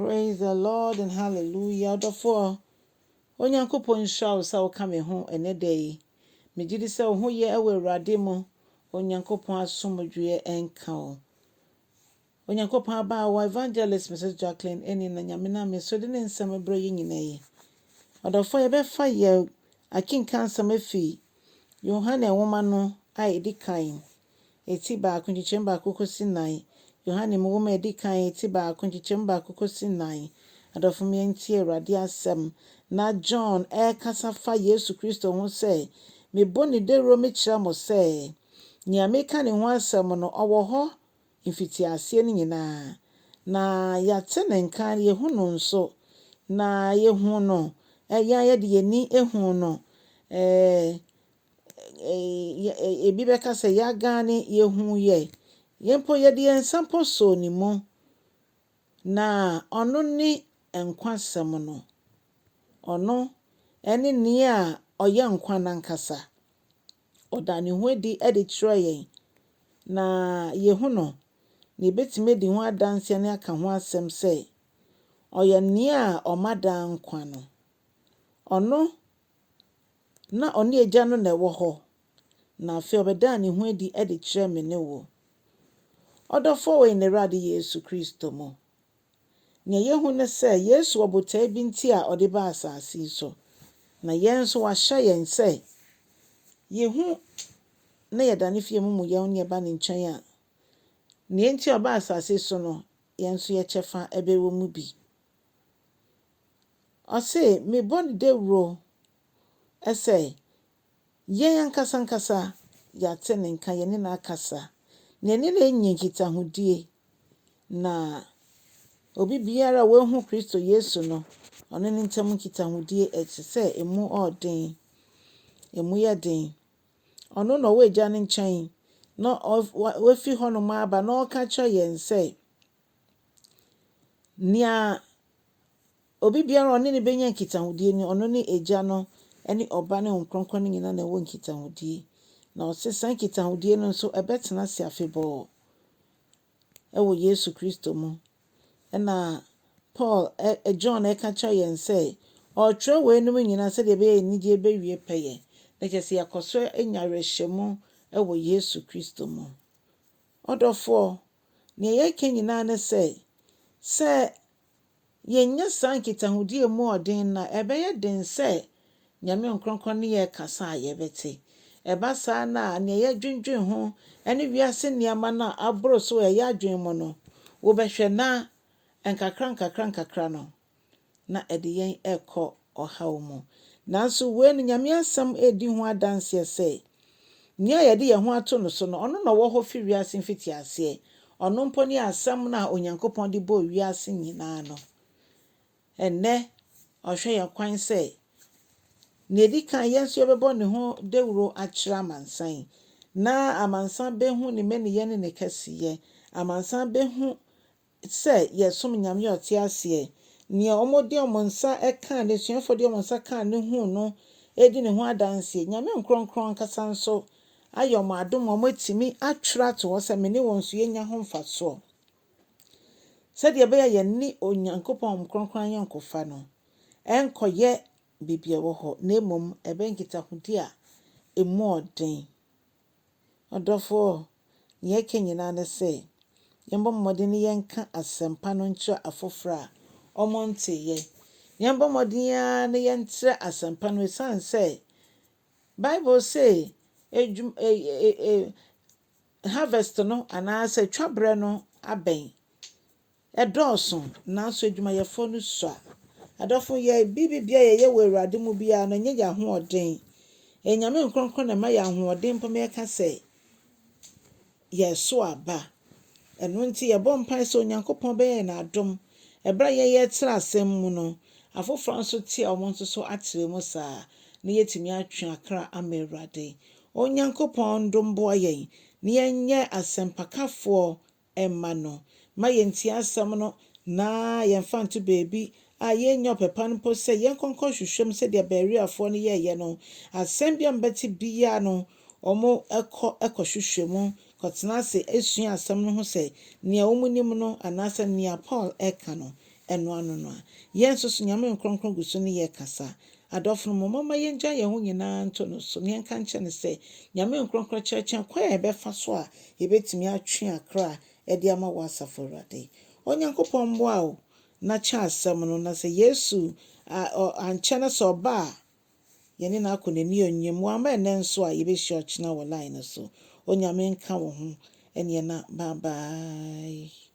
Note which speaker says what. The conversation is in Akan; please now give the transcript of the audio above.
Speaker 1: Praise the Lord and hallelujah. Therefore, Onyankopɔn nhyira wo sɛ woka me ho ene day. Megye di sɛ wo ho yɛ ɛwɔ Awurade mu. Onyankopɔn asomdwoe ɛnka wo. Onyankopɔn abaawa evangelist Mrs. Jacqueline Ennin na nyame na me so de ne nsɛm brɛ yi nyina yi. Therefore, yɛbɛfa yɛ akenka nsɛm afi Yohane nwoma no a edi kan. Eti baako nkyekyɛmu baako kɔsi 9. Yohane nwoma edi kan eti baako nkyekyɛmu baako kɔsi 9. Adɔfo me ntie Awurade asɛm na John kasa fa Yesu Kristo ho sɛ mebɔ ne dawuro mekyerɛ mo sɛ nea meka ne ho asɛm no ɔwɔ hɔ mfitiaseɛ no nyinaa na yɛate ne nka yehu no nso na yehu no yɛde yɛni ehu no ebi bɛka sɛ yɛagane yehu yɛ yɛmpo yɛde yɛn nsa mpo soo ne mu na ɔno ne nkwa sɛm no ɔno ɛne nea ɔyɛ nkwa nankasa ɔda ne ho adi de kyerɛ yɛn na yehu no na ebetumi di ho adanse ne aka ho asɛm sɛ ɔyɛ nea ɔma da nkwa no ɔno na ɔne agya no na ɛwɔ hɔ na afei ɔbɛda ne ho adi de kyerɛ me ne wo ɔdɔfo wɔ ne Awurade Yesu Kristo mu nea yehu ne sɛ Yesu ɔbotaa bi nti a ɔde ba asase yi so na yɛn nso wahyɛ yɛn sɛ yehu na yɛda ne fie mu yɛn ne ba ne nkyɛn a nea nti ɔba asase so no yɛn nso yɛkyɛfa ɛbɛwɔ mu bi ɔse mebɔ ne dawuro ɛsɛ yɛn ankasa yɛate ne nka yɛne na akasa na ɛne na enyi nkitahodie na obi biara wahu Kristo Yesu no ɔno ne ntam nkitahodie ɛte sɛ emu ɔden emu yɛ den ɔno na ɔwɔ agya ne nkyɛn na wafi hɔ no aba na ɔka kyerɛ yɛn sɛ nea obi biara ɔne ne benya nkitahodie ni ɔno ne agya no ɛne ɔba ne nkronkron no nyinaa na ɛwɔ nkitahodie na ɔse saa nkitahodie no nso ɛbɛtena se afebɔɔ ɛwɔ Yesu Kristo mu ɛna Paul John ɛka kyerɛ yɛn sɛ ɔtwerɛ wɔ enum nyinaa sɛ deɛ ɛbɛyɛ anigye bɛwie pɛyɛ na kyerɛ sɛ yɛakɔso anya awerɛhyɛmu ɛwɔ Yesu Kristo mu ɔdɔfoɔ nea yɛka nyinaa ne sɛ yɛnyɛ saa nkitahodie mu ɔden na ɛbɛyɛ den sɛ nyame nkronkron ne yɛ kasa a yɛbɛte ɛba saa na nea yɛdwendwen ho ɛne wiase nneɛma na aboro so ɛyɛ adwen mu no wobɛhwɛ na nkakra no na ɛde yɛn ɛkɔ ɔhaw mu nanso wei no nyame asɛm edi ho adanseɛ sɛ nea yɛde yɛn ho ato no so no ɔno na ɔwɔ hɔ fi wiase mfitiaseɛ ɔno mpo ne asɛm na Onyankopɔn de bɔ wiase nyinaa no ɛnnɛ ɔhwɛ yɛn kwan sɛ na edi kan yɛn nso yɛbɛbɔ ne ho dawuro akyerɛ amansan na amansan behu ne mɛneyɛ ne ne kɛseyɛ amansan behu sɛ yɛsom nyame ɔte aseɛ nea ɔmode ɔmo nsa ɛka ne suafo de ɔmo nsa ka ne hu no edi ne ho adanseɛ nyame nkronkron kasa nso ayɛ ɔmo adom ɔmo atimi atwerɛ ato hɔ sɛ me ne wɔn nso yɛnya ho mfasoɔ sɛdeɛ ɛbɛyɛ yɛn ne Onyankopɔn nkronkron ayɛ nkofa no ɛnkɔyɛ bibia wɔ hɔ na mmom ɛbɛ nkitahodie a emu ɔden ɔdɔfoɔ nea yɛka nyinaa ne sɛ yɛmbɔ mmɔden ne yɛnka asɛmpa no nkyerɛ afoforo a ɔmo nteyɛ yɛmbɔ mmɔden a ne yɛnkyerɛ asɛmpa no ɛsiane sɛ Bible say harvest no anaasɛ twabrɛ no abɛn ɛdɔɔso nanso adwumayɛfoɔ no sua adɔfo yɛ bibia yɛyɛ wɔ Awurade mu bia no nyɛ yɛ ahoɔden nyame nkronkron na ma yɛ ahoɔden mpo mɛka sɛ yɛso aba ɛno nti yɛbɔ mpae sɛ Onyankopɔn bɛyɛ n'adom ɛbra yɛyɛ tira asɛm mu no afoforo nso tie ɔmo nso so akyerɛ mu saa na yɛtumi atwe akra ama Awurade Onyankopɔn dom boa yɛn na yɛnyɛ asɛmpakafoɔ ɛma no ma yɛntie asɛm no na yɛmfa nto baabi a yɛnyɛ ɔpɛpa no mpo sɛ yɛnkɔnkɔ hwehwɛm sɛdeɛ Bereafoɔ no yɛyɛ no asɛm bi a mbɛte biya no ɔmo ɛkɔ hwehwɛ mu kɔtena ase esua asɛm no ho sɛ nea ɔmo nim no anaasɛ nea Paul ɛka no ɛno ano no a yɛn nso so nyame nkronkron gu so ne yɛ kasa adɔfo no mama yɛngya yɛn ho nyinaa nto no so ne yɛnka nkyɛ no sɛ nyame nkronkron kyerɛkyerɛ kwan a yɛbɛfa so a yɛbɛtumi atwe akra a ɛde ama wɔ asafo Awurade onyankopɔn mmoa wo na kyɛ asɛm no na sɛ Yesu ankyɛ no sɛ ɔba a yɛne na akɔ n'ani onyam wama ɛnɛ nso a yɛbɛhyia ɔkyena wɔ line no so onyame nka wo ho ɛne na bye bye.